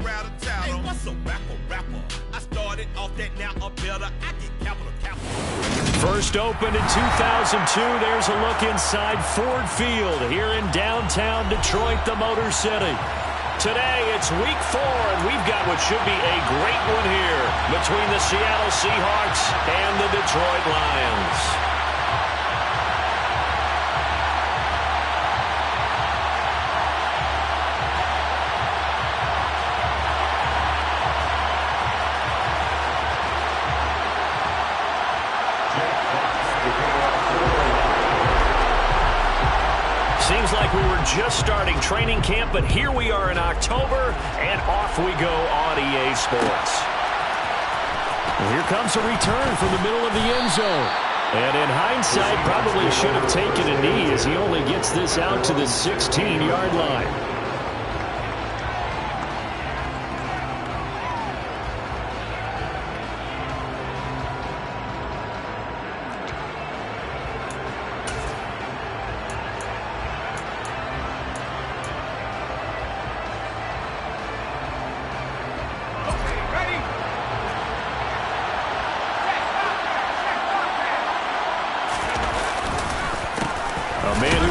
rattle tattle. Hey, what's a rapper? I started off that, now I'm better. I get capital. First opened in 2002. There's a look inside Ford Field here in downtown Detroit, the Motor City. Today, it's week 4, and we've got what should be a great one here between the Seattle Seahawks and the Detroit Lions. Seems like we were just starting training camp, but here we are in October, and off we go on EA Sports. Well, here comes a return from the middle of the end zone. And in hindsight, probably should have taken a knee as he only gets this out to the 16-yard line.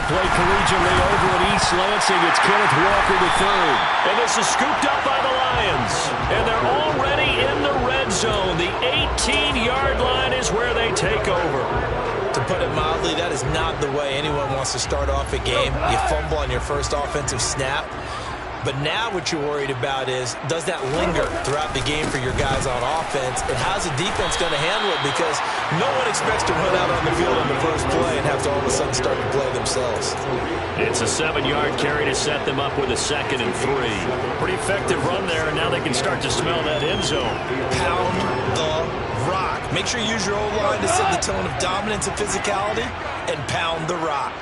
Played collegiately over at East Lansing. It's Kenneth Walker III. And this is scooped up by the Lions. And they're already in the red zone. The 18-yard line is where they take over. To put it mildly, that is not the way anyone wants to start off a game. You fumble on your first offensive snap. But now what you're worried about is, does that linger throughout the game for your guys on offense? And how's the defense going to handle it? Because no one expects to run out on the field in the first play and have to all of a sudden start to play themselves. It's a 7-yard carry to set them up with a 2nd and 3. Pretty effective run there, and now they can start to smell that end zone. Pound the rock. Make sure you use your O-line to set the tone of dominance and physicality, and pound the rock.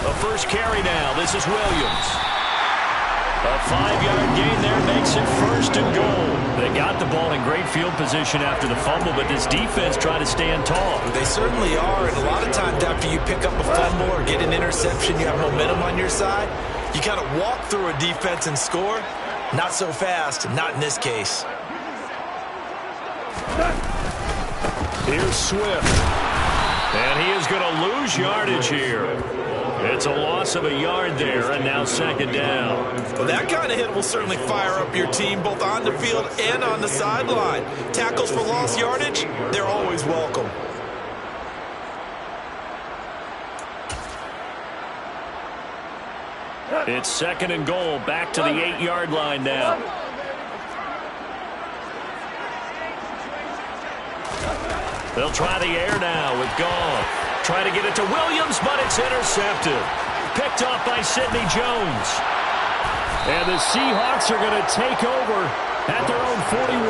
The first carry now. This is Williams. A 5-yard gain there makes it 1st and goal. They got the ball in great field position after the fumble, but this defense tried to stand tall. They certainly are, and a lot of times after you pick up a fumble or get an interception, you have momentum on your side. You kind of walk through a defense and score. Not so fast, not in this case. Here's Swift. And he is going to lose yardage here. It's a loss of a yard there, and now 2nd down. Well, that kind of hit will certainly fire up your team, both on the field and on the sideline. Tackles for lost yardage, they're always welcome. It's 2nd and goal, back to the 8-yard line now. They'll try the air now with Goff. Try to get it to Williams, but it's intercepted. Picked off by Sidney Jones. And the Seahawks are going to take over at their own 41.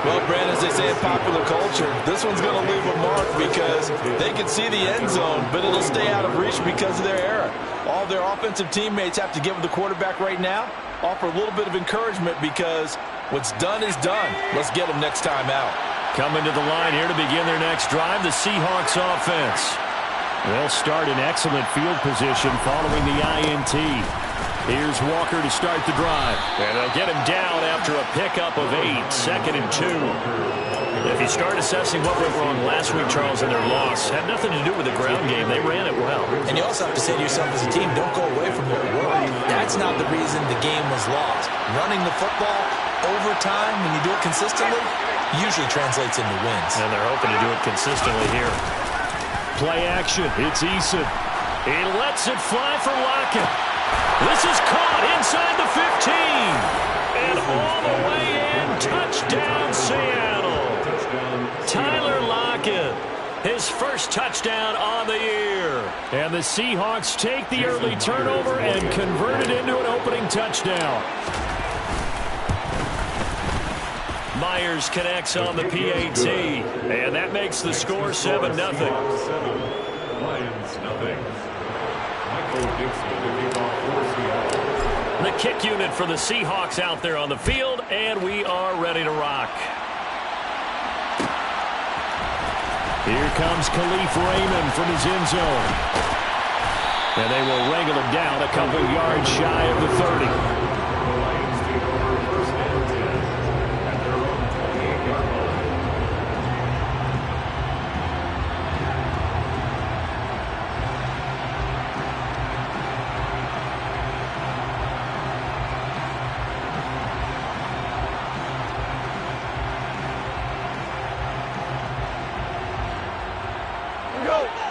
Well, Brandon, as they say in popular culture, this one's going to leave a mark because they can see the end zone, but it'll stay out of reach because of their error. All their offensive teammates have to give the quarterback right now, offer a little bit of encouragement because what's done is done. Let's get them next time out. Coming to the line here to begin their next drive, the Seahawks offense. They'll start in excellent field position following the INT. Here's Walker to start the drive. And they'll get him down after a pickup of 8, 2nd and 2. If you start assessing what went wrong last week, Charles, in their loss, had nothing to do with the ground game. They ran it well. And you also have to say to yourself as a team, don't go away from what worked. That's not the reason the game was lost. Running the football over time, when you do it consistently, usually translates into wins. And they're hoping to do it consistently here. Play action. It's Eason. He lets it fly for Lockett. This is caught inside the 15. And all the way in. Touchdown, Seattle. Tyler Lockett. His first touchdown on the year. And the Seahawks take the early turnover and convert it into an opening touchdown. Myers connects on the PAT, and that makes the score 7-0. The kick unit for the Seahawks out there on the field, and we are ready to rock. Here comes Khalif Raymond from his end zone. And they will wrangle him down a couple yards shy of the 30.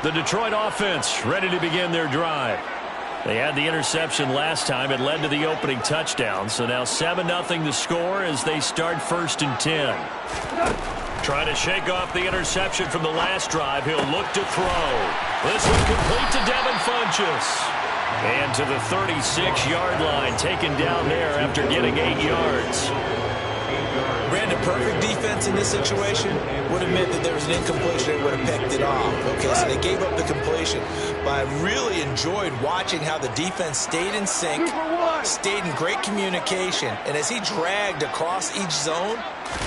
The Detroit offense ready to begin their drive. They had the interception last time. It led to the opening touchdown. So now 7-0 the score as they start 1st and 10. Trying to shake off the interception from the last drive. He'll look to throw. This one complete to Devin Funchess. And to the 36-yard line, taken down there after getting 8 yards. Brandon, perfect defense in this situation would have meant that there was an incompletion. They would have picked it off. Okay, so they gave up the completion. But I really enjoyed watching how the defense stayed in sync, stayed in great communication. And as he dragged across each zone,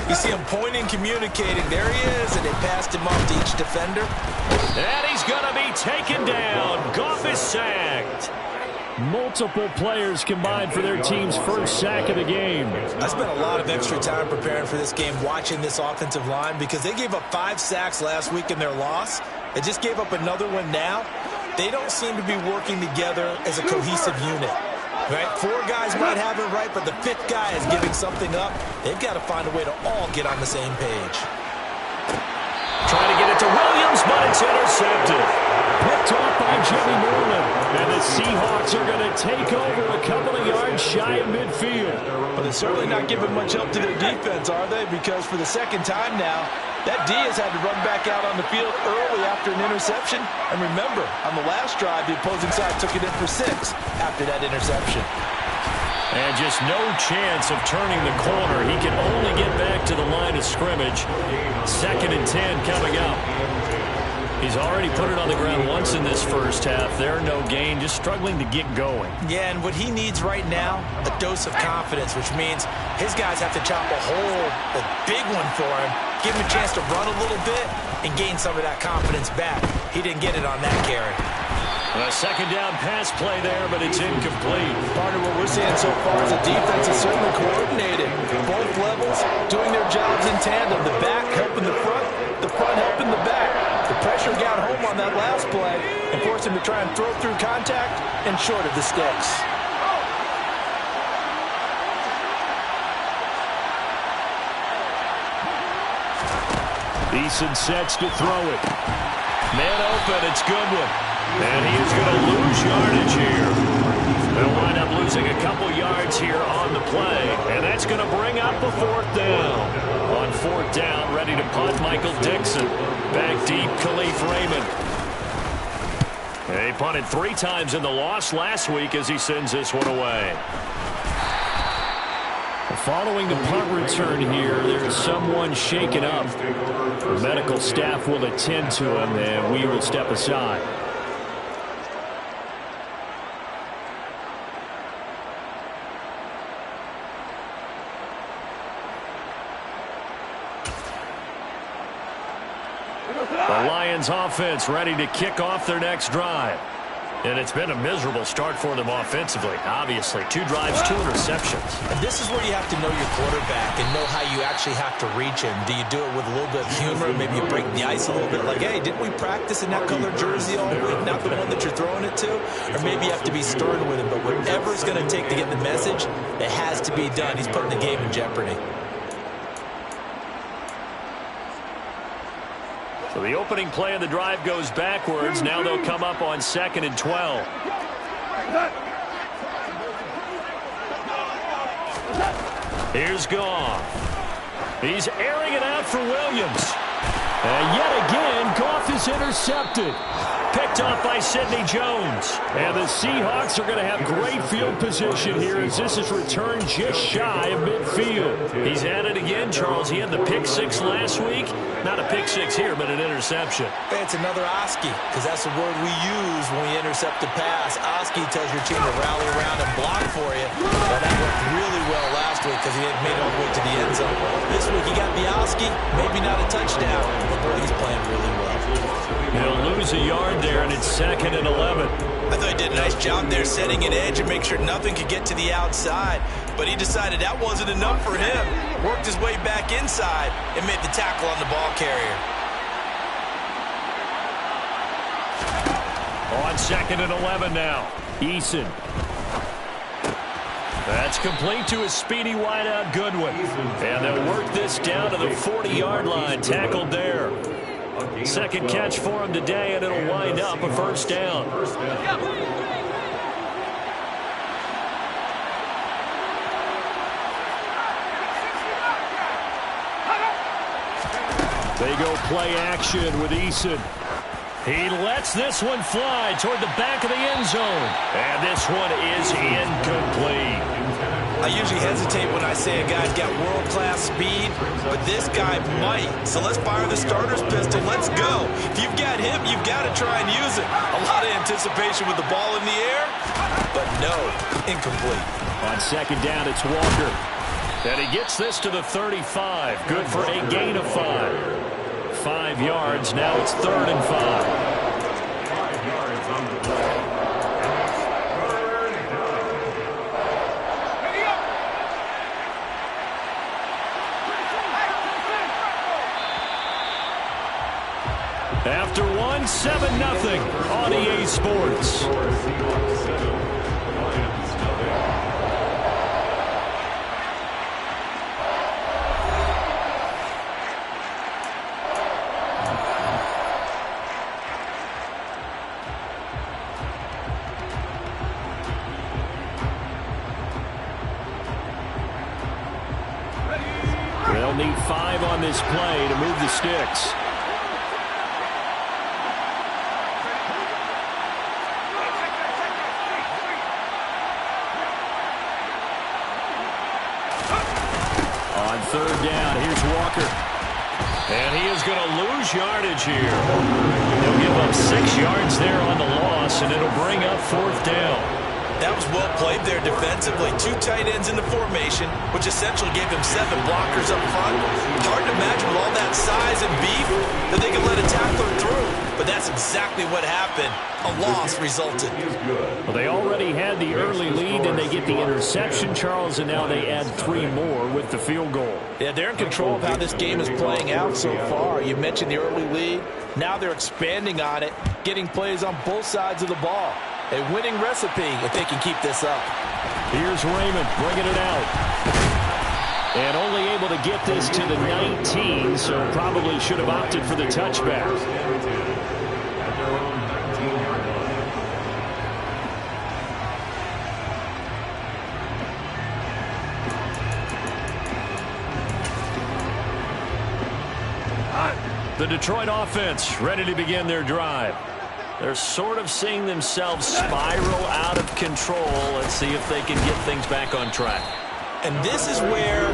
you see him pointing, communicating. There he is, and they passed him off to each defender. And he's going to be taken down. Goff is sacked. Multiple players combined for their team's first sack of the game. I spent a lot of extra time preparing for this game, watching this offensive line, because they gave up 5 sacks last week in their loss. They just gave up another one now. They don't seem to be working together as a cohesive unit. Right? 4 guys might have it right, but the 5th guy is giving something up. They've got to find a way to all get on the same page. Trying to get it to Williams, but it's intercepted. Picked off by Jimmy Norman. And the Seahawks are going to take over a couple of yards shy of midfield. But they're certainly not giving much help to their defense, are they? Because for the second time now, that D has had to run back out on the field early after an interception. And remember, on the last drive, the opposing side took it in for 6 after that interception. And just no chance of turning the corner. He can only get back to the line of scrimmage. 2nd and 10 coming up. He's already put it on the ground once in this first half. There, no gain, just struggling to get going. Yeah, and what he needs right now, a dose of confidence, which means his guys have to chop a hole, a big one for him, give him a chance to run a little bit and gain some of that confidence back. He didn't get it on that carry. A 2nd down pass play there, but it's incomplete. Part of what we're seeing so far is the defense is certainly coordinated. Both levels doing their jobs in tandem. The back helping the front helping the back. The pressure got home on that last play and forced him to try and throw through contact and short of the sticks. Eason sets to throw it. Man open, it's Goodwin. And he is going to lose yardage here. They'll wind up losing a couple yards here on the play. And that's going to bring up a 4th down. On 4th down, ready to punt, Michael Dixon. Back deep, Khalif Raymond. He punted 3 times in the loss last week as he sends this one away. Following the punt return here, there's someone shaken up. The medical staff will attend to him, and we will step aside. The Lions offense ready to kick off their next drive. And it's been a miserable start for them offensively. Obviously, 2 drives, 2 interceptions. And this is where you have to know your quarterback and know how you actually have to reach him. Do you do it with a little bit of humor? Maybe you break the ice a little bit. Like, hey, didn't we practice in that color jersey all week? Not the one that you're throwing it to? Or maybe you have to be stern with him. But whatever it's going to take to get the message, it has to be done. He's putting the game in jeopardy. So the opening play of the drive goes backwards. Now they'll come up on 2nd and 12. Here's Goff. He's airing it out for Williams. And yet again, Goff is intercepted. Picked off by Sidney Jones. And the Seahawks are going to have great field position here as this is returned just shy of midfield. He's at it again, Charles. He had the pick 6 last week. Not a pick 6 here, but an interception. It's another Oski, because that's the word we use when we intercept a pass. Oski tells your team to rally around and block for you. Well, that worked really well last week because he had made it all the way to the end zone. This week he got the Oski, maybe not a touchdown, but boy, he's playing really well. He'll lose a yard there, and it's 2nd and 11. I thought he did a nice job there setting an edge and make sure nothing could get to the outside. But he decided that wasn't enough for him. Worked his way back inside and made the tackle on the ball carrier. On 2nd and 11 now. Eason. That's complete to his speedy wideout Goodwin. And they'll work this down to the 40-yard line. Tackled there. Second catch for him today, and it'll wind up a first down. They go play action with Eason. He lets this one fly toward the back of the end zone. And this one is incomplete. I usually hesitate when I say a guy's got world-class speed, but this guy might. So let's fire the starter's pistol. Let's go. If you've got him, you've got to try and use it. A lot of anticipation with the ball in the air, but no, incomplete. On 2nd down, it's Walker. And he gets this to the 35. Good for a gain of 5. 5 yards. Now it's 3rd and 5. After one, 7-0 on EA Sports. They'll need 5 on this play to move the sticks. On 3rd down, here's Walker. And he is going to lose yardage here. They'll give up 6 yards there on the loss, and it'll bring up 4th down. That was well played there defensively. 2 tight ends in the formation, which essentially gave them 7 blockers up front. Hard to imagine with all that size and beef that they could let a tackler through. But that's exactly what happened. A loss resulted. Well, they already had the early lead, and they get the interception, Charles, and now they add 3 more with the field goal. Yeah, they're in control of how this game is playing out so far. You mentioned the early lead. Now they're expanding on it, getting plays on both sides of the ball. A winning recipe if they can keep this up. Here's Raymond bringing it out. And only able to get this to the 19, so probably should have opted for the touchback. The Detroit offense ready to begin their drive. They're sort of seeing themselves spiral out of control. Let's see if they can get things back on track. And this is where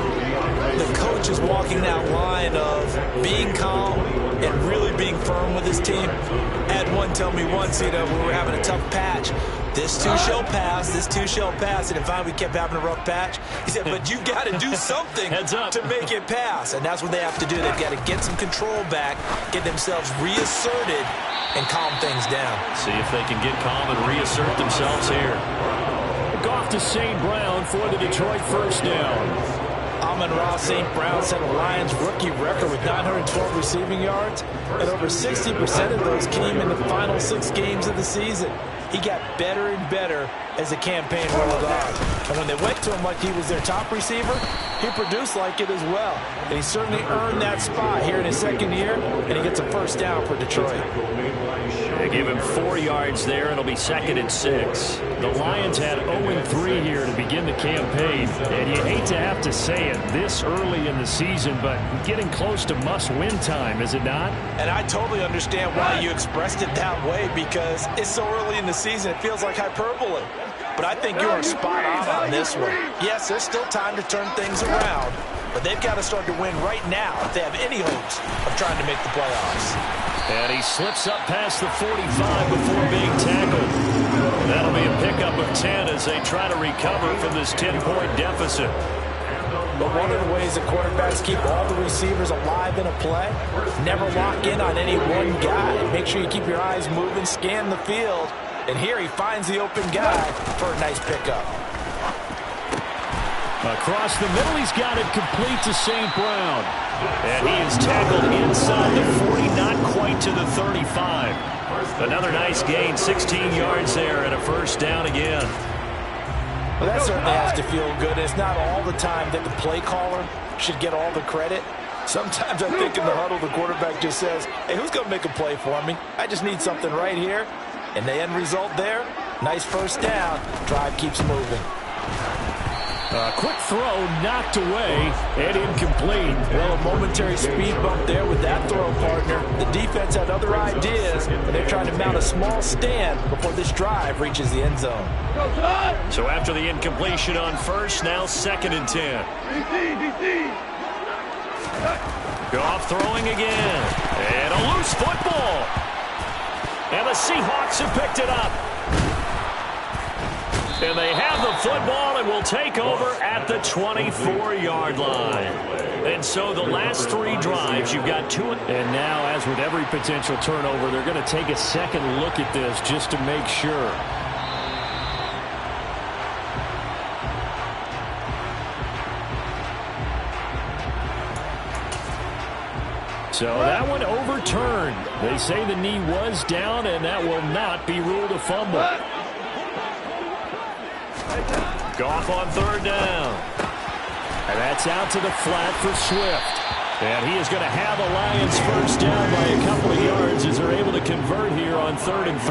the coach is walking that line of being calm and really being firm with his team. I had one tell me once, we were having a tough patch. This too shall pass, this too shall pass. And if we kept having a rough patch, he said, but you've got to do something to make it pass. And that's what they have to do. They've got to get some control back, get themselves reasserted, and calm things down. See if they can get calm and reassert themselves here. Off to St. Brown for the Detroit first down. Amon-Ra St. Brown set a Lions rookie record with 912 receiving yards, and over 60% of those came in the final 6 games of the season. He got better and better as the campaign rolled on. And when they went to him like he was their top receiver, he produced like it as well. And he certainly earned that spot here in his 2nd year, and he gets a first down for Detroit. They give him 4 yards there, and it'll be 2nd and 6. The Lions had 0-3 here to begin the campaign, and you hate to have to say it this early in the season, but getting close to must-win time, is it not? And I totally understand why you expressed it that way, because it's so early in the season, it feels like hyperbole. But I think you are spot on this one. Yes, there's still time to turn things around, but they've got to start to win right now if they have any hopes of trying to make the playoffs. And he slips up past the 45 before being tackled. That'll be a pickup of 10 as they try to recover from this 10-point deficit. But one of the ways that quarterbacks keep all the receivers alive in a play, never lock in on any one guy. Make sure you keep your eyes moving, scan the field, And here he finds the open guy for a nice pickup. Across the middle, he's got it complete to St. Brown. And he is tackled inside the 40, not quite to the 35. Another nice gain, 16 yards there, and a first down again. Well, that certainly has to feel good. It's not all the time that the play caller should get all the credit. Sometimes I think in the huddle, the quarterback just says, hey, who's going to make a play for me? I just need something right here. And the end result there, nice first down. Drive keeps moving. A quick throw knocked away and incomplete. Well, a momentary speed bump there with that throw, partner. The defense had other ideas, and they're trying to mount a small stand before this drive reaches the end zone. So after the incompletion on first, now 2nd and 10. Goff throwing again. And a loose football. And the Seahawks have picked it up. And they have the football and will take over at the 24-yard line. And so the last 3 drives, you've got 2. And now, as with every potential turnover, they're going to take a second look at this just to make sure. So that one overturned. They say the knee was down, and that will not be ruled a fumble. Goff on 3rd down. And that's out to the flat for Swift. And he is going to have the Lions first down by a couple of yards as they're able to convert here on 3rd and 3.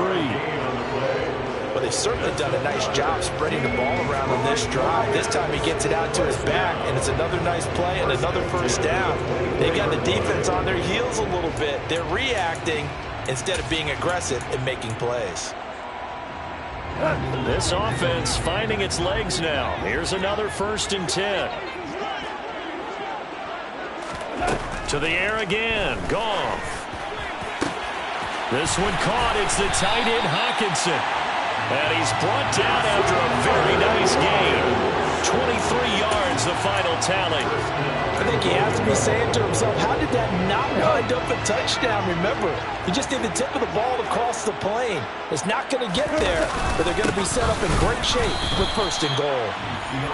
Well, they've certainly done a nice job spreading the ball around on this drive. This time he gets it out to his back, and it's another nice play and another first down. They've got the defense on their heels a little bit. They're reacting instead of being aggressive and making plays. This offense finding its legs now. Here's another 1st and 10. To the air again. Goff. This one caught. It's the tight end Hawkinson. And he's brought down after a very nice game. 23 yards, the final tally. I think he has to be saying to himself, how did that not wind up a touchdown? Remember, he just did the tip of the ball across the plane. It's not going to get there, but they're going to be set up in great shape with 1st and goal.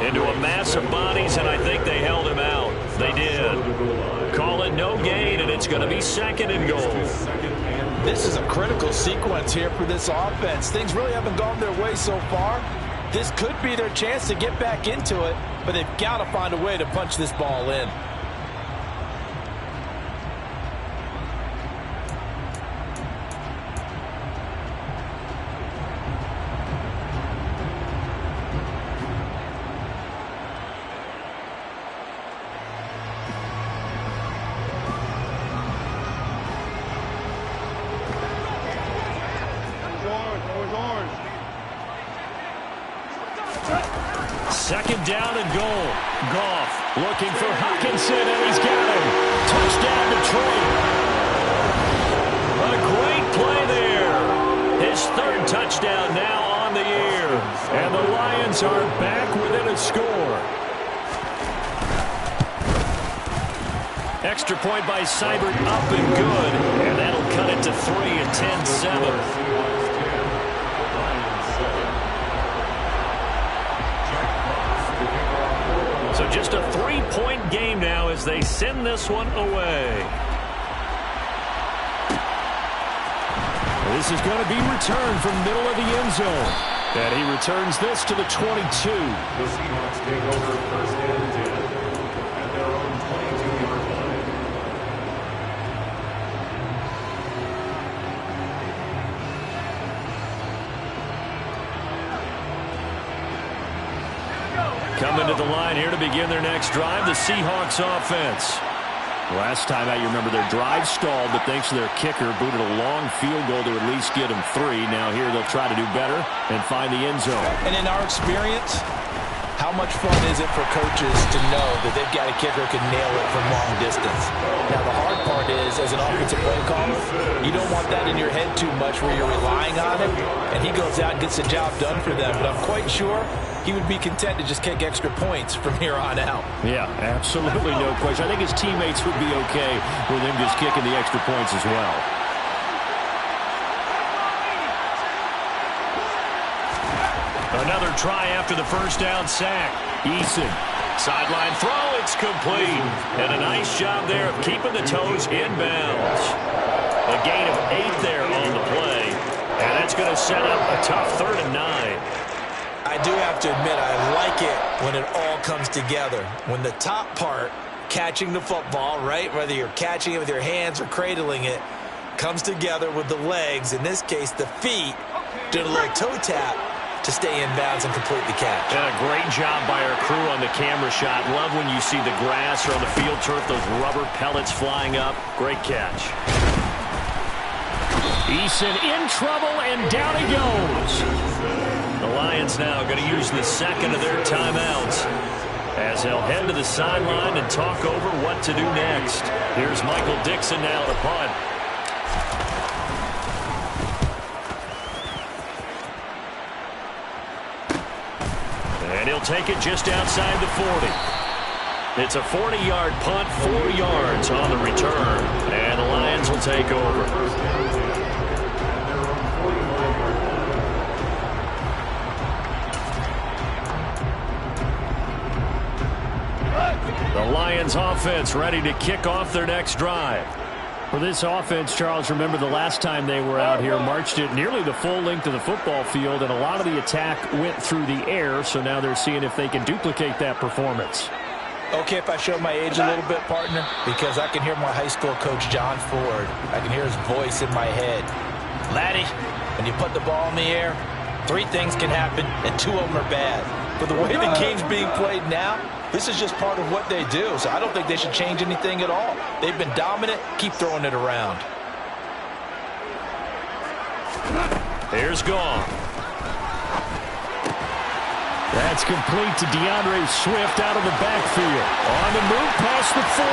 Into a mass of bodies, and I think they held him out. They did. Call it no gain, and it's going to be 2nd and goal. This is a critical sequence here for this offense. Things really haven't gone their way so far. This could be their chance to get back into it, but they've got to find a way to punch this ball in. Second down and goal. Goff looking for Hawkinson, and he's got him. Touchdown Detroit. A great play there. His 3rd touchdown now on the year. And the Lions are back within a score. Extra point by Seibert, up and good. And that'll cut it to 3 at 10-7. So just a 3-point game now as they send this one away. This is going to be returned from middle of the end zone. And he returns this to the 22. The Seahawks take over 1st and 10 at their own 22-yard line. Coming to the line here to begin their next drive, the Seahawks offense. Last time out, you remember their drive stalled, but thanks to their kicker, booted a long field goal to at least get them 3. Now here they'll try to do better and find the end zone. And in our experience, how much fun is it for coaches to know that they've got a kicker who can nail it from long distance? Now, the hard part is, as an offensive play caller, you don't want that in your head too much where you're relying on him, and he goes out and gets the job done for them. But I'm quite sure he would be content to just kick extra points from here on out. Yeah, absolutely no question. I think his teammates would be okay with him just kicking the extra points as well. Another try after the first down sack. Eason. Sideline throw. It's complete. And a nice job there of keeping the toes inbounds. A gain of 8 there on the play. And that's going to set up a tough 3rd and 9. I do have to admit, I like it when it all comes together. When the top part, catching the football, right, whether you're catching it with your hands or cradling it, comes together with the legs, in this case the feet, doing a little toe tap to stay in bounds and complete the catch. And a great job by our crew on the camera shot. Love when you see the grass or on the field turf, those rubber pellets flying up. Great catch. Eason in trouble, and down he goes. The Lions now going to use the second of their timeouts as they'll head to the sideline and talk over what to do next. Here's Michael Dixon now to punt. And he'll take it just outside the 40. It's a 40-yard punt, 4 yards on the return. And the Lions will take over. The Lions offense ready to kick off their next drive. For this offense, Charles, remember the last time they were out here, marched it nearly the full length of the football field, and a lot of the attack went through the air, so now they're seeing if they can duplicate that performance. Okay, if I show my age a little bit, partner, because I can hear my high school coach, John Ford. I can hear his voice in my head. Laddie, when you put the ball in the air, 3 things can happen, and 2 of them are bad. But the way the game's being played now, this is just part of what they do, so I don't think they should change anything at all. They've been dominant. Keep throwing it around. Here's Gone. That's complete to DeAndre Swift out of the backfield. On the move past the 40.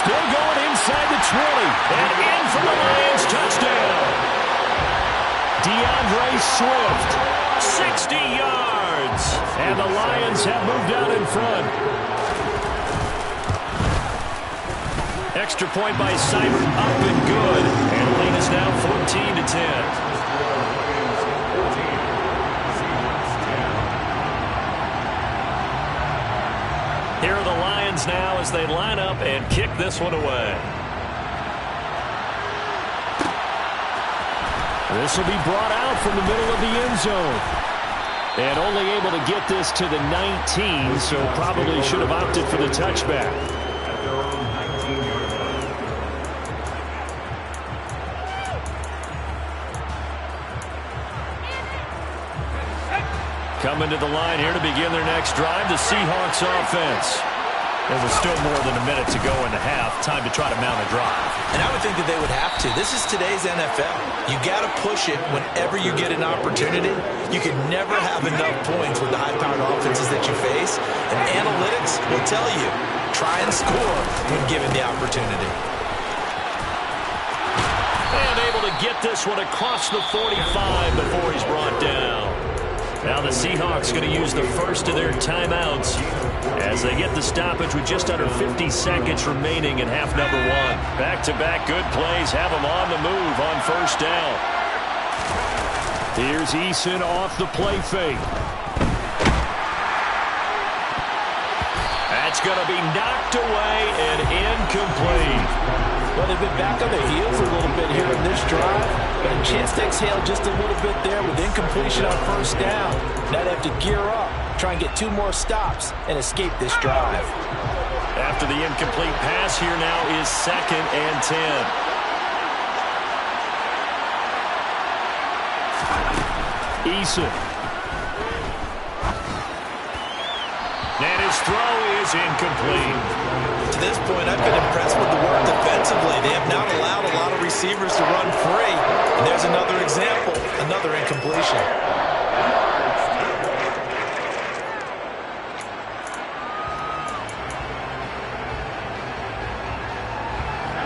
Still going inside the 20. And in for the Lions touchdown. DeAndre Swift. 60 yards. And the Lions have moved out in front. Extra point by Seibert, up and good. And the lead is now 14-10. Here are the Lions now as they line up and kick this one away. This will be brought out from the middle of the end zone. And only able to get this to the 19, so probably should have opted for the touchback. Coming to the line here to begin their next drive, the Seahawks offense. There was still more than a minute to go in the half. Time to try to mount a drive. And I would think that they would have to. This is today's NFL. You got to push it whenever you get an opportunity. You can never have enough points with the high-powered offenses that you face. And analytics will tell you, try and score when given the opportunity. And able to get this one across the 45 before he's brought down. Now the Seahawks going to use the first of their timeouts as they get the stoppage with just under 50 seconds remaining in half number 1. Back-to-back good plays have them on the move on first down. Here's Eason off the play fake. That's going to be knocked away and incomplete. Well, they've been back on their heels a little bit here in this drive, but a chance to exhale just a little bit there with incompletion on first down. Now they have to gear up, try and get 2 more stops, and escape this drive. After the incomplete pass, here now is 2nd and 10. Eason. And his throw is incomplete. To this point, I've been impressed with the work defensively. They have not allowed a lot of receivers to run free. And there's another example, another incompletion.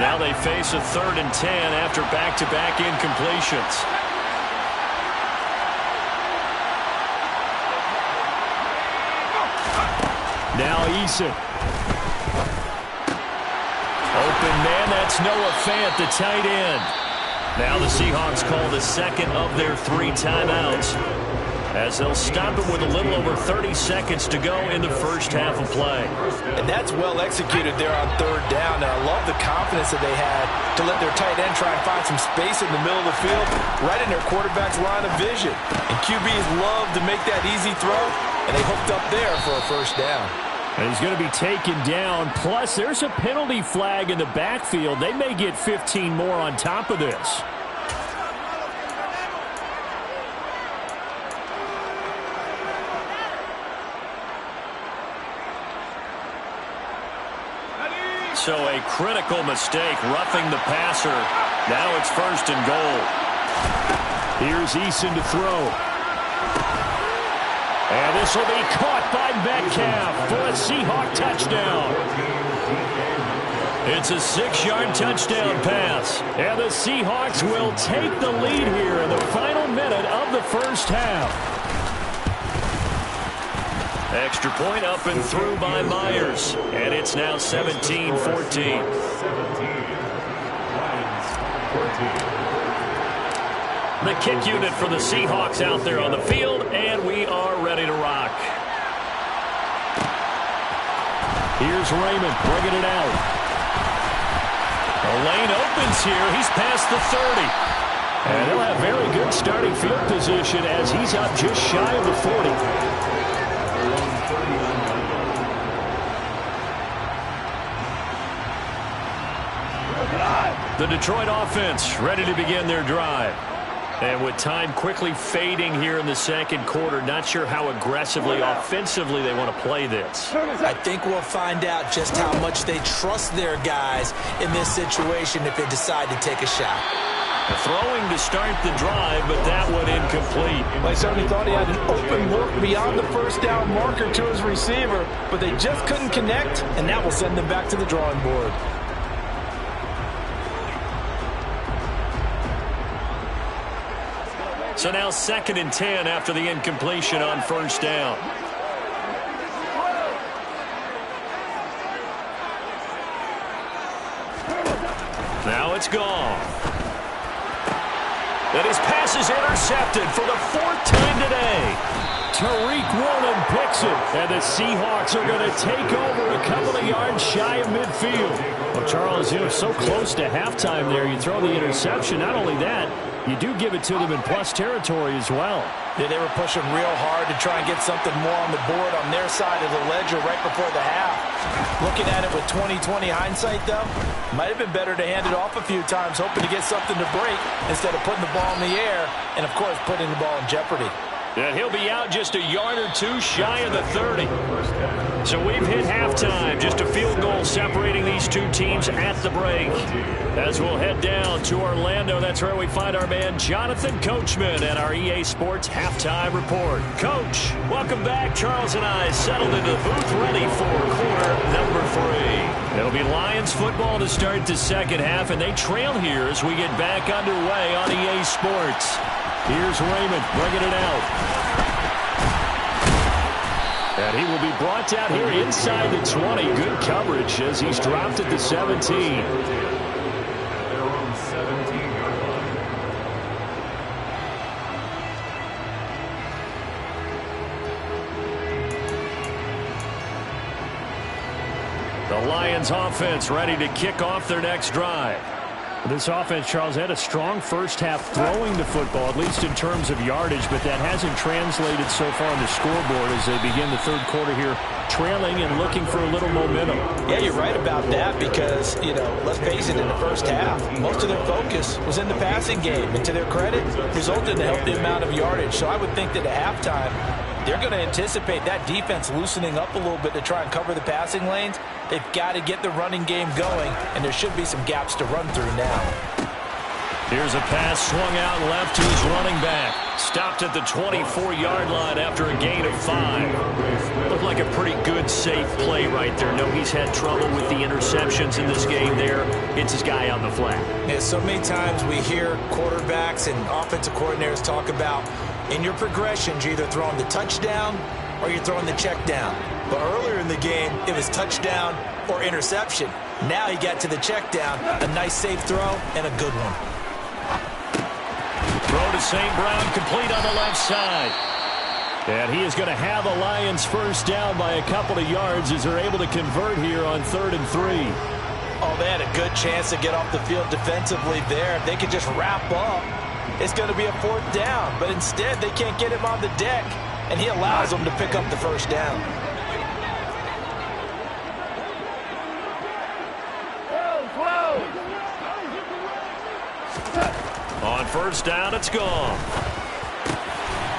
Now they face a 3rd and 10 after back-to-back incompletions. Now Eason. Open man, that's Noah Fant, the tight end. Now the Seahawks call the second of their 3 timeouts. as they'll stop him with a little over 30 seconds to go in the first half of play. And that's well executed there on third down. And I love the confidence that they had to let their tight end try and find some space in the middle of the field, right in their quarterback's line of vision. And QBs love to make that easy throw, and they hooked up there for a first down. And he's going to be taken down. Plus, there's a penalty flag in the backfield. They may get 15 more on top of this. So a critical mistake, roughing the passer. Now it's first and goal. Here's Eason to throw. And this will be caught by Metcalf for a Seahawk touchdown. It's a 6-yard touchdown pass. And the Seahawks will take the lead here in the final minute of the first half. Extra point up and through by Myers. And it's now 17-14. The kick unit for the Seahawks out there on the field, and we are ready to rock. Here's Raymond bringing it out. The lane opens here. He's past the 30. And he'll have very good starting field position as he's up just shy of the 40. The Detroit offense ready to begin their drive. And with time quickly fading here in the second quarter, not sure how aggressively, offensively they want to play this. I think we'll find out just how much they trust their guys in this situation if they decide to take a shot. Throwing to start the drive, but that one incomplete. They certainly thought he had an open look beyond the first down marker to his receiver, but they just couldn't connect, and that will send them back to the drawing board. So now 2nd and 10 after the incompletion on first down. Now it's gone. And his pass is intercepted for the 4th time today. Tariq Woolen picks it, and the Seahawks are going to take over a couple of yards shy of midfield. Well, Charles, you know, so close to halftime there. You throw the interception. Not only that, you do give it to them in plus territory as well. Yeah, they were pushing real hard to try and get something more on the board on their side of the ledger right before the half. Looking at it with 20/20 hindsight, though, might have been better to hand it off a few times, hoping to get something to break instead of putting the ball in the air and, of course, putting the ball in jeopardy. And he'll be out just a yard or two shy of the 30. So we've hit halftime. Just a field goal separating these two teams at the break. As we'll head down to Orlando, that's where we find our man Jonathan Coachman at our EA Sports Halftime Report. Coach, welcome back. Charles and I settled into the booth ready for quarter number 3. It'll be Lions football to start the second half, and they trail here as we get back underway on EA Sports. Here's Raymond bringing it out. And he will be brought down here inside the 20. Good coverage as he's dropped at the 17. The Lions offense ready to kick off their next drive. This offense, Charles, had a strong first half throwing the football, at least in terms of yardage, but that hasn't translated so far on the scoreboard as they begin the third quarter here, trailing and looking for a little momentum. Yeah, you're right about that because, you know, let's face it, in the first half, most of their focus was in the passing game, and to their credit, resulted in a healthy amount of yardage. So I would think that at halftime, they're going to anticipate that defense loosening up a little bit to try and cover the passing lanes. They've got to get the running game going, and there should be some gaps to run through now. Here's a pass swung out left to his running back. Stopped at the 24-yard line after a gain of 5. Looked like a pretty good, safe play right there. No, he's had trouble with the interceptions in this game there. Hits his guy on the flat. Yeah, so many times we hear quarterbacks and offensive coordinators talk about in your progressions, you're either throwing the touchdown or you're throwing the check down. But earlier in the game, it was touchdown or interception. Now he got to the check down, a nice safe throw, and a good one. Throw to St. Brown, complete on the left side. And he is going to have a Lions first down by a couple of yards as they're able to convert here on 3rd and 3. Oh, they had a good chance to get off the field defensively there. If they could just wrap up, it's going to be a 4th down. But instead, they can't get him on the deck, and he allows them to pick up the first down. On first down, it's gone.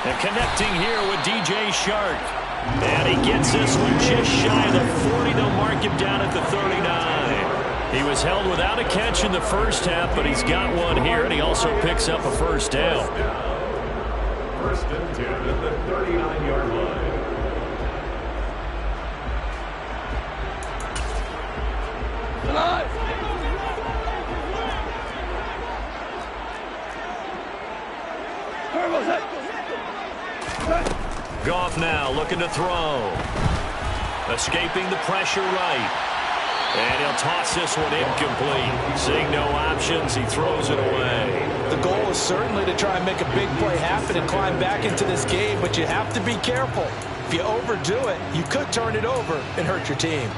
And connecting here with DJ Shark. And he gets this one just shy of the 40. They'll mark him down at the 39. He was held without a catch in the first half, but he's got one here, and he also picks up a first down. First and 10 at the 39-yard line. Goff now looking to throw. Escaping the pressure right. And he'll toss this one incomplete. Seeing no options, he throws it away. The goal is certainly to try and make a big play happen and climb back into this game, but you have to be careful. If you overdo it, you could turn it over and hurt your team.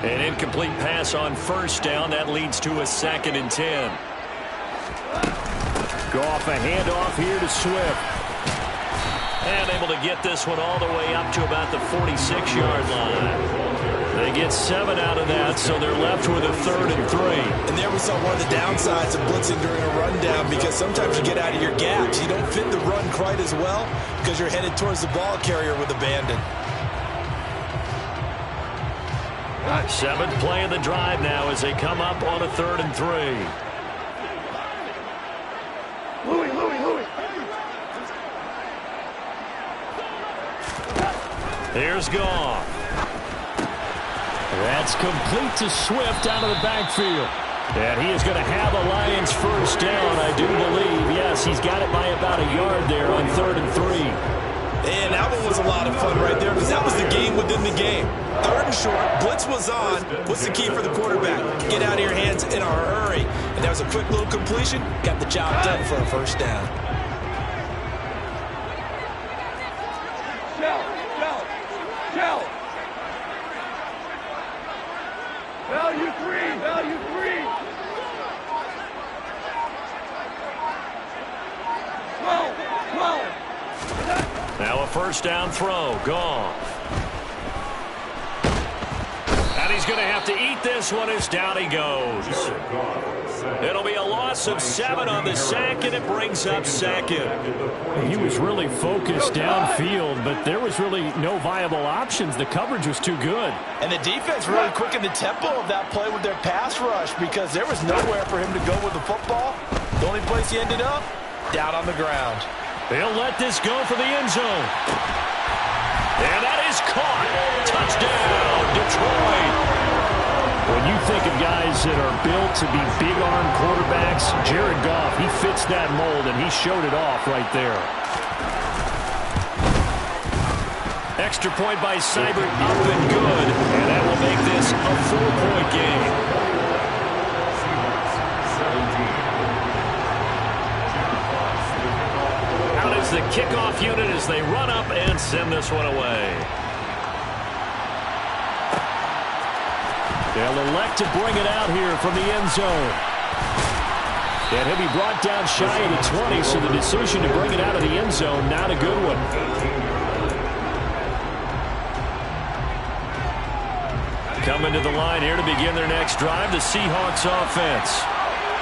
An incomplete pass on first down. That leads to a 2nd and 10. Goff a handoff here to Swift. And able to get this one all the way up to about the 46-yard line. They get 7 out of that, so they're left with a 3rd and 3. And there we saw one of the downsides of blitzing during a rundown, because sometimes you get out of your gaps. You don't fit the run quite as well because you're headed towards the ball carrier with abandon. 7th play of the drive now as they come up on a 3rd and 3. Here's Goff. That's complete to Swift out of the backfield. And he is going to have a Lions first down, I do believe. Yes, he's got it by about a yard there on 3rd and 3. And that one was a lot of fun right there, because that was the game within the game. 3rd and short, blitz was on. What's the key for the quarterback? Get out of your hands in a hurry. And that was a quick little completion. Got the job done for a first down. Value three. Now a first down throw. Goff. And he's going to have to eat this one as down he goes. It'll be a loss of 7 on the sack, and it brings up 2nd. He was really focused downfield, but there was really no viable options. The coverage was too good. And the defense really quickened the tempo of that play with their pass rush, because there was nowhere for him to go with the football. The only place he ended up, down on the ground. They'll let this go for the end zone. And that is caught. Touchdown, Detroit. When you think of guys that are built to be big-arm quarterbacks, Jared Goff, he fits that mold, and he showed it off right there. Extra point by Seibert, up and good. And that will make this a 4-point game. Out is the kickoff unit as they run up and send this one away. They'll elect to bring it out here from the end zone. And he'll be brought down shy of the 20, so the decision to bring it out of the end zone, not a good one. Coming to the line here to begin their next drive, the Seahawks offense.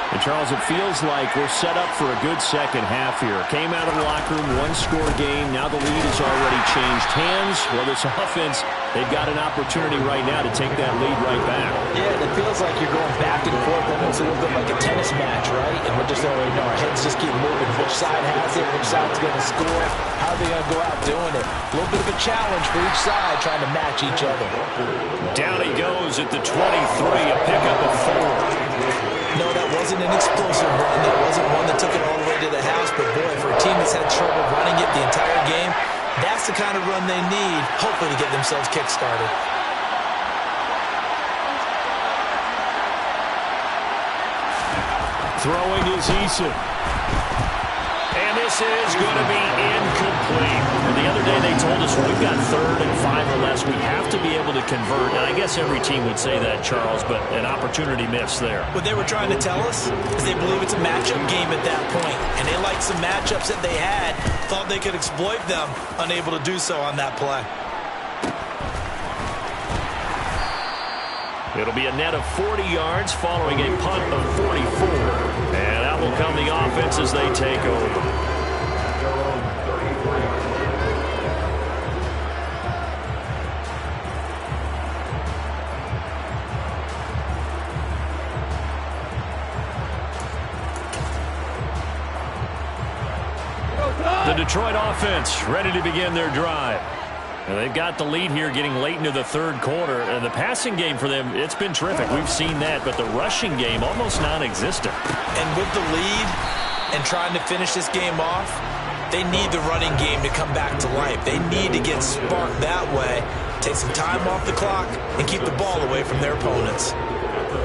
And, Charles, it feels like we're set up for a good second half here. Came out of the locker room, one-score game. Now the lead has already changed hands. Well, this offense, they've got an opportunity right now to take that lead right back. Yeah, and it feels like you're going back and forth, almost a little bit like a tennis match, right? And we're just already know our heads just keep moving. Which side has it? Which side's going to score? How are they going to go out doing it? A little bit of a challenge for each side, trying to match each other. Down he goes at the 23, a pickup of 4. No, that wasn't an explosive run. That wasn't one that took it all the way to the house. But, boy, for a team that's had trouble running it the entire game, that's the kind of run they need, hopefully, to get themselves kick-started. Throwing is Eason. And this is going to be incomplete. The the other day they told us when we've got 3rd and 5 or less, we have to be able to convert. And I guess every team would say that, Charles, but an opportunity missed there. What they were trying to tell us is they believe it's a matchup game at that point, and they liked some matchups that they had, thought they could exploit them, unable to do so on that play. It'll be a net of 40 yards following a punt of 44. And out will come the offense as they take over. The Detroit offense ready to begin their drive. And they've got the lead here getting late into the 3rd quarter. And the passing game for them, it's been terrific. We've seen that. But the rushing game, almost non-existent. And with the lead and trying to finish this game off, they need the running game to come back to life. They need to get sparked that way, take some time off the clock, and keep the ball away from their opponents.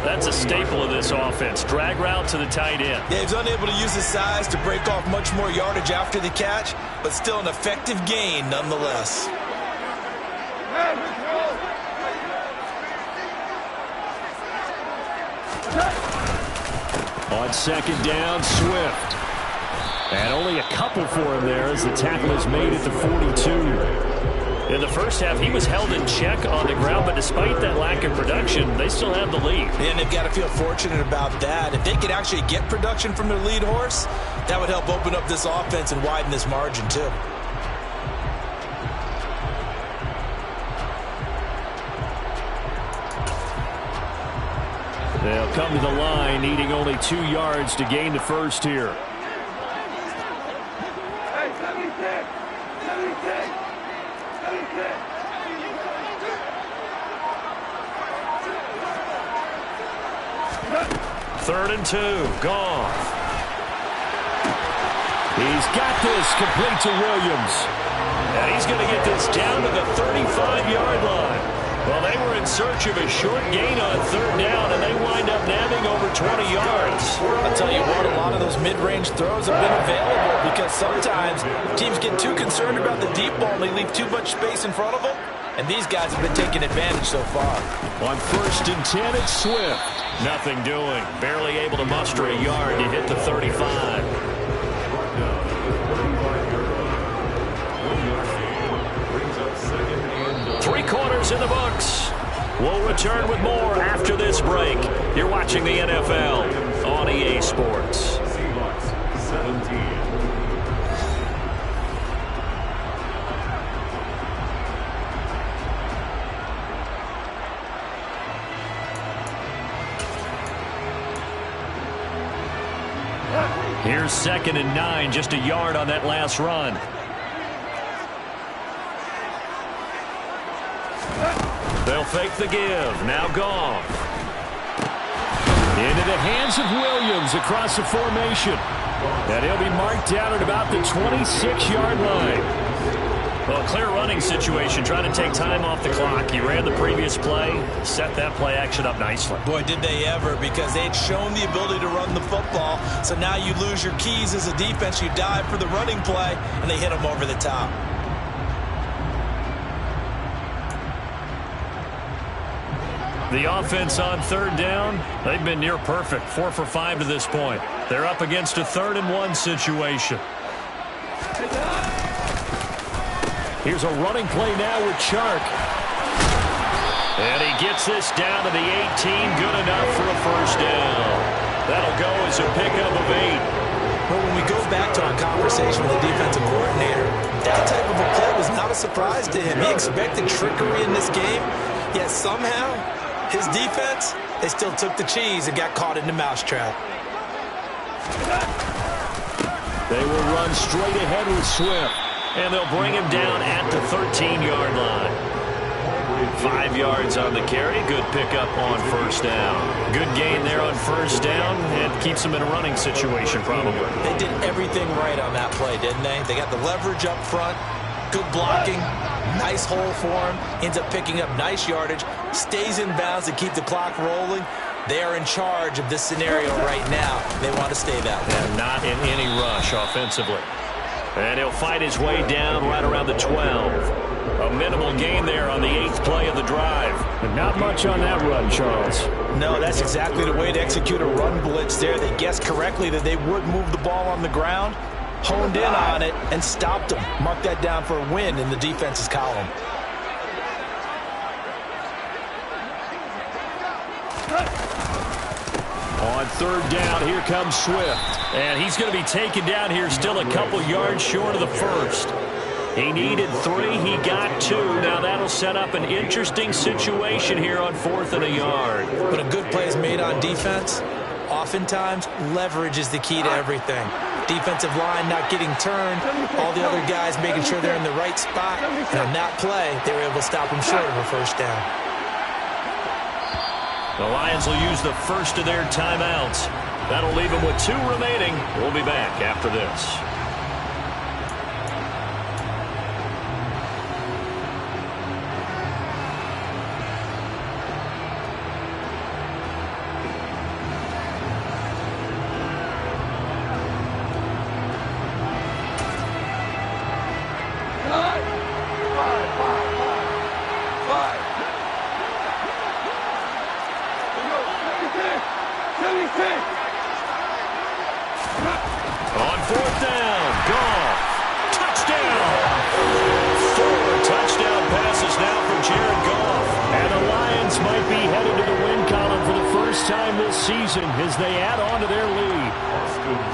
That's a staple of this offense. Drag route to the tight end. Yeah, he's unable to use his size to break off much more yardage after the catch, but still an effective gain nonetheless. On 2nd down, Swift. And only a couple for him there as the tackle is made at the 42. In the first half, he was held in check on the ground, but despite that lack of production, they still have the lead. And they've got to feel fortunate about that. If they could actually get production from their lead horse, that would help open up this offense and widen this margin too. They'll come to the line, needing only 2 yards to gain the first here. Third and 2, Goff. He's got this complete to Williams. And he's going to get this down to the 35-yard line. Well, they were in search of a short gain on 3rd down, and they wind up nabbing over 20 yards. I'll tell you what, a lot of those mid-range throws have been available because sometimes teams get too concerned about the deep ball and they leave too much space in front of them, and these guys have been taking advantage so far. On 1st and 10, it's Swift. Nothing doing. Barely able to muster a yard to hit the 35. 3 quarters in the books. We'll return with more after this break. You're watching the NFL on EA Sports. Seahawks 17. Here's 2nd and 9, just a yard on that last run. They'll fake the give. Now Goff. Into the hands of Williams across the formation. And he'll be marked down at about the 26-yard line. Well, clear running situation, trying to take time off the clock. He ran the previous play, set that play action up nicely. Boy, did they ever, because they had shown the ability to run the football. So now you lose your keys as a defense. You dive for the running play, and they hit him over the top. The offense on 3rd down, they've been near perfect. 4 for 5 to this point. They're up against a 3rd and 1 situation. Here's a running play now with Chark. And he gets this down to the 18. Good enough for a first down. That'll go as a pickup of 8. Well, when we go back to our conversation with the defensive coordinator, that type of a play was not a surprise to him. He expected trickery in this game, yet somehow his defense, they still took the cheese and got caught in the mousetrap. They will run straight ahead with Swift. And they'll bring him down at the 13-yard line. 5 yards on the carry. Good pickup on first down. Good gain there on first down and keeps them in a running situation probably. They did everything right on that play, didn't they? They got the leverage up front, good blocking, nice hole for him, ends up picking up nice yardage, stays in bounds to keep the clock rolling. They are in charge of this scenario right now. They want to stay that way. And not in any rush offensively. And he'll fight his way down right around the 12. A minimal gain there on the 8th play of the drive. But not much on that run, Charles. No, that's exactly the way to execute a run blitz there. They guessed correctly that they would move the ball on the ground, honed in on it, and stopped them. Mark that down for a win in the defense's column. On 3rd down, here comes Swift. And he's going to be taken down here still a couple yards short of the first. He needed 3. He got 2. Now that'll set up an interesting situation here on 4th and a yard. When a good play is made on defense, oftentimes leverage is the key to everything. Defensive line not getting turned, all the other guys making sure they're in the right spot. And on that play, they were able to stop him short of a first down. The Lions will use the first of their timeouts. That'll leave them with 2 remaining. We'll be back after this. On 4th down, Goff. Touchdown! 4 touchdown passes now from Jared Goff. And the Lions might be headed to the win column for the first time this season as they add on to their lead.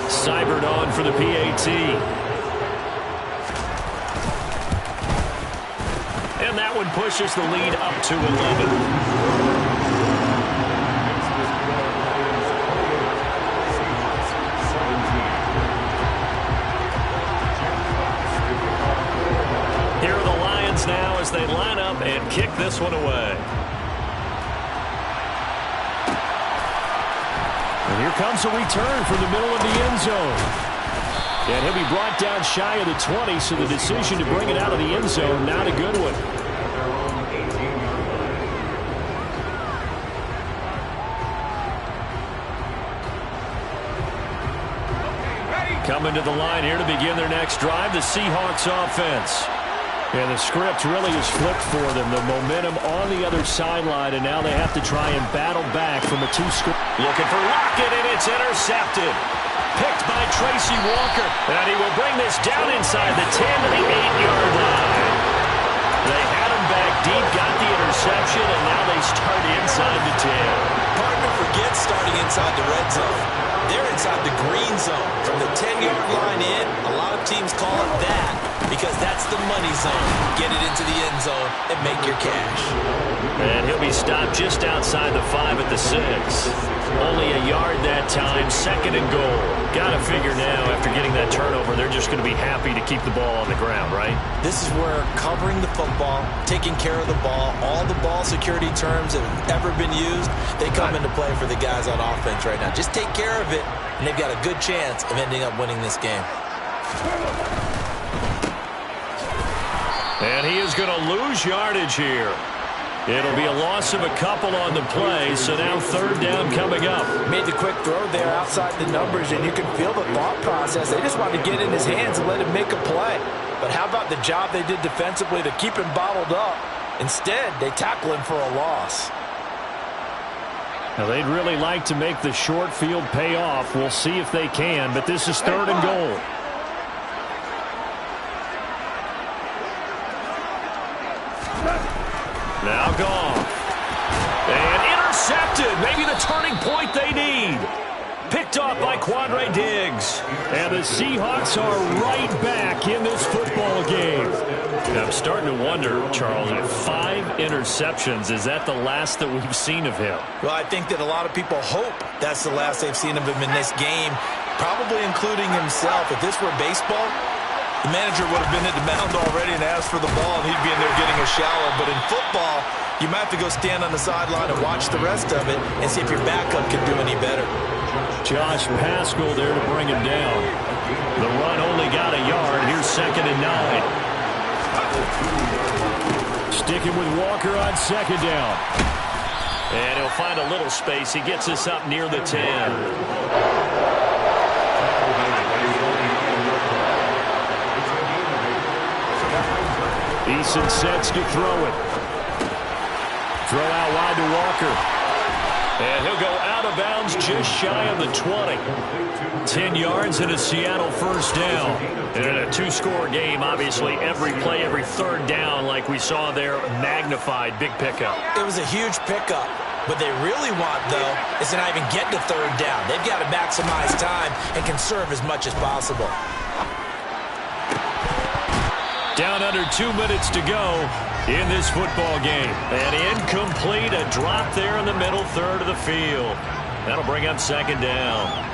Seibert on for the PAT. And that one pushes the lead up to 11. Here are the Lions now as they line up and kick this one away. And here comes a return from the middle of the end zone. And he'll be brought down shy of the 20, so the decision to bring it out of the end zone, not a good one. Coming to the line here to begin their next drive, the Seahawks offense. And the script really is flipped for them. The momentum on the other sideline, and now they have to try and battle back from a 2-score. Looking for Lockett, and it's intercepted. Picked by Tracy Walker. And he will bring this down inside the 10 to the 8-yard line. They had him back deep, got the interception, and now they start inside the 10. Partner forgets starting inside the red zone. They're inside the green zone. From the 10-yard line in, a lot of teams call it that because that's the money zone. Get it into the end zone and make your cash. And he'll be stopped just outside the 5 at the 6. Only a yard that time, 2nd and goal. Got to figure now, after getting that turnover, they're just going to be happy to keep the ball on the ground, right? This is where covering the football, taking care of the ball, all the ball security terms that have ever been used, they come into play for the guys on offense right now. Just take care of it, and they've got a good chance of ending up winning this game. And he is going to lose yardage here. It'll be a loss of a couple on the play, so now 3rd down coming up. Made the quick throw there outside the numbers, and you can feel the thought process. They just wanted to get in his hands and let him make a play. But how about the job they did defensively to keep him bottled up? Instead, they tackle him for a loss. Now, they'd really like to make the short field pay off. We'll see if they can, but this is 3rd and goal. Now Goff. And intercepted. Maybe the turning point they need. Picked off by Quandre Diggs. And the Seahawks are right back in this football game. I'm starting to wonder, Charles, if 5 interceptions, is that the last that we've seen of him? Well, I think that a lot of people hope that's the last they've seen of him in this game, probably including himself. If this were baseball, the manager would have been at the mound already and asked for the ball, and he'd be in there getting a shower. But in football, you might have to go stand on the sideline and watch the rest of it and see if your backup can do any better. Josh Pascal there to bring him down. The run only got a yard. Here's 2nd and 9. Sticking with Walker on 2nd down. And he'll find a little space. He gets us up near the 10. Eason sets to throw it. Throw out wide to Walker. And he'll go out of bounds just shy of the 20. 10 yards and a Seattle first down. And in a two-score game, obviously, every play, every third down, like we saw there, magnified. Big pickup. It was a huge pickup. What they really want, though, is to not even get to third down. They've got to maximize time and conserve as much as possible. Down under 2 minutes to go in this football game. And incomplete, a drop there in the middle third of the field. That'll bring up second down.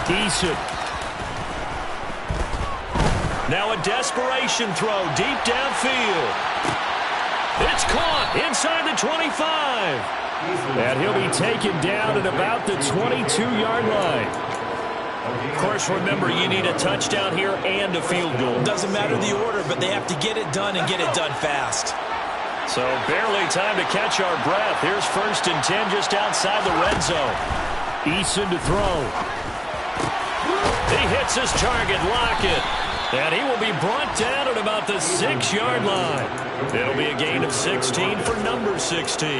Eason. Now a desperation throw deep downfield. It's caught inside the 25. And he'll be taken down at about the 22-yard line. Of course, remember, you need a touchdown here and a field goal. Doesn't matter the order, but they have to get it done and get it done fast. So barely time to catch our breath. Here's 1st and 10 just outside the red zone. Eason to throw. He hits his target, Lockett. And he will be brought down at about the 6-yard line. It'll be a gain of 16 for number 16.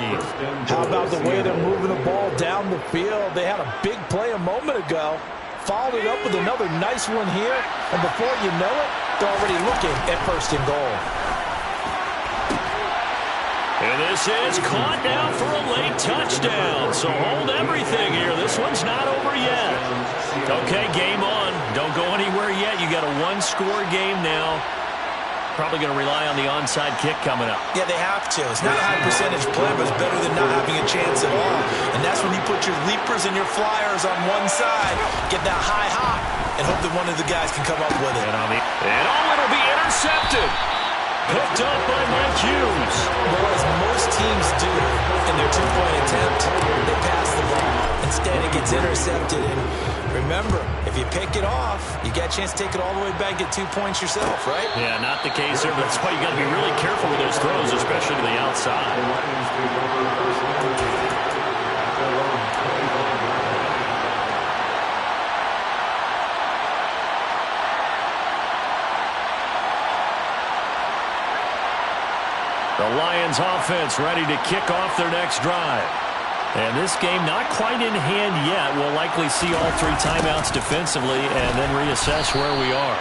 How about the way they're moving the ball down the field? They had a big play a moment ago. Followed it up with another nice one here. And before you know it, they're already looking at 1st and goal. And this is caught now for a late touchdown. So hold everything here. This one's not over yet. Okay, game on. Don't go anywhere yet. You got a one-score game now. Probably going to rely on the onside kick coming up. Yeah, they have to. It's not a high percentage play, but it's better than not having a chance at all. And that's when you put your leapers and your flyers on one side, get that high hop, and hope that one of the guys can come up with it. And it'll be intercepted. Picked up by Mike Hughes. Well, as most teams do in their two-point attempt, they pass the ball. Instead, it gets intercepted. And remember, if you pick it off, you got a chance to take it all the way back, get 2 points yourself, right? Yeah, not the case here, but that's why you got to be really careful with those throws, especially to the outside. The Lions offense ready to kick off their next drive. And this game not quite in hand yet. We'll likely see all 3 timeouts defensively and then reassess where we are.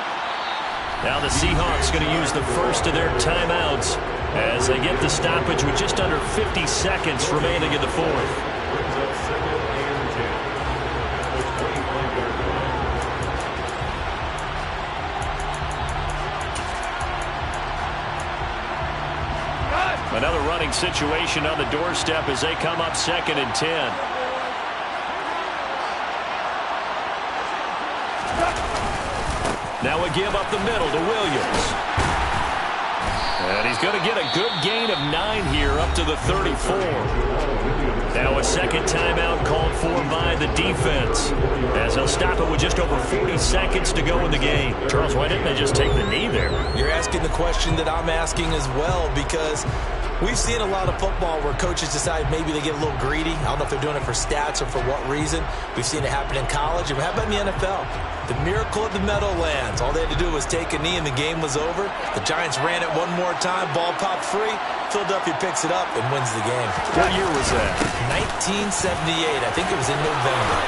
Now the Seahawks going to use the first of their timeouts as they get the stoppage with just under 50 seconds remaining in the fourth. Another running situation on the doorstep as they come up 2nd and 10. Now a give up the middle to Williams. And he's going to get a good gain of 9 here up to the 34. Now a second timeout called for by the defense as they'll stop it with just over 40 seconds to go in the game. Charles, why didn't they just take the knee there? You're asking the question that I'm asking as well, because we've seen a lot of football where coaches decide maybe they get a little greedy. I don't know if they're doing it for stats or for what reason. We've seen it happen in college. And how about in the NFL? The miracle of the Meadowlands. All they had to do was take a knee and the game was over. The Giants ran it one more time. Ball popped free. Philadelphia picks it up and wins the game. What year was that? 1978. I think it was in November.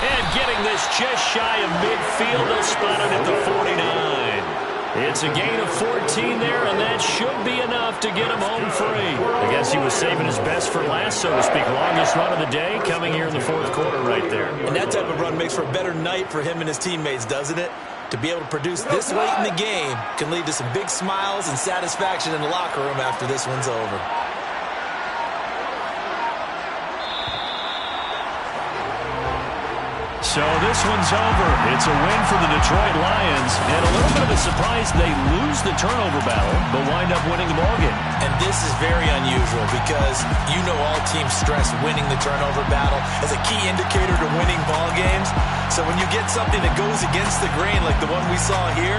And getting this just shy of midfield, they'll spot it at the 49. It's a gain of 14 there, and that should be enough to get him home free. I guess he was saving his best for last, so to speak. Longest run of the day coming here in the fourth quarter right there. And that type of run makes for a better night for him and his teammates, doesn't it? To be able to produce this late in the game can lead to some big smiles and satisfaction in the locker room after this one's over. So this one's over. It's a win for the Detroit Lions, and a little bit of a surprise they lose the turnover battle, but wind up winning the ballgame. And this is very unusual because you know all teams stress winning the turnover battle as a key indicator to winning ball games. So when you get something that goes against the grain like the one we saw here,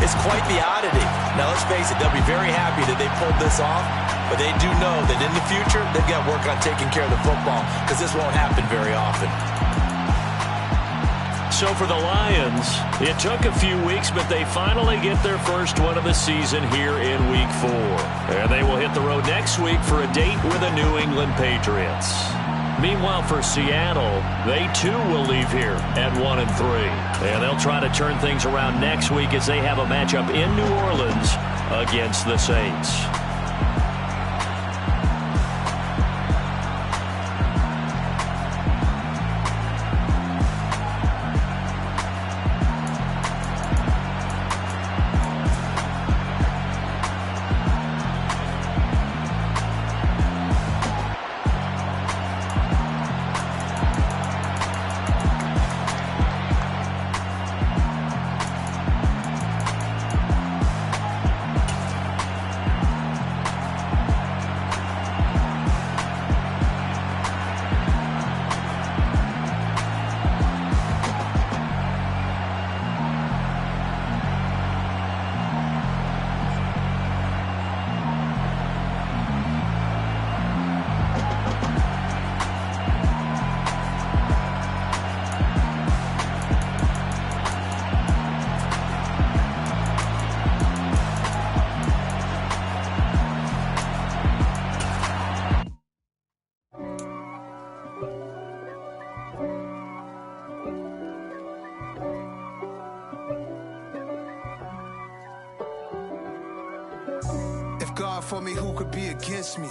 it's quite the oddity. Now let's face it, they'll be very happy that they pulled this off, but they do know that in the future they've got to work on taking care of the football because this won't happen very often. So for the Lions, it took a few weeks, but they finally get their first one of the season here in Week 4. And they will hit the road next week for a date with the New England Patriots. Meanwhile, for Seattle, they too will leave here at 1-3. And they'll try to turn things around next week as they have a matchup in New Orleans against the Saints. God for me, who could be against me?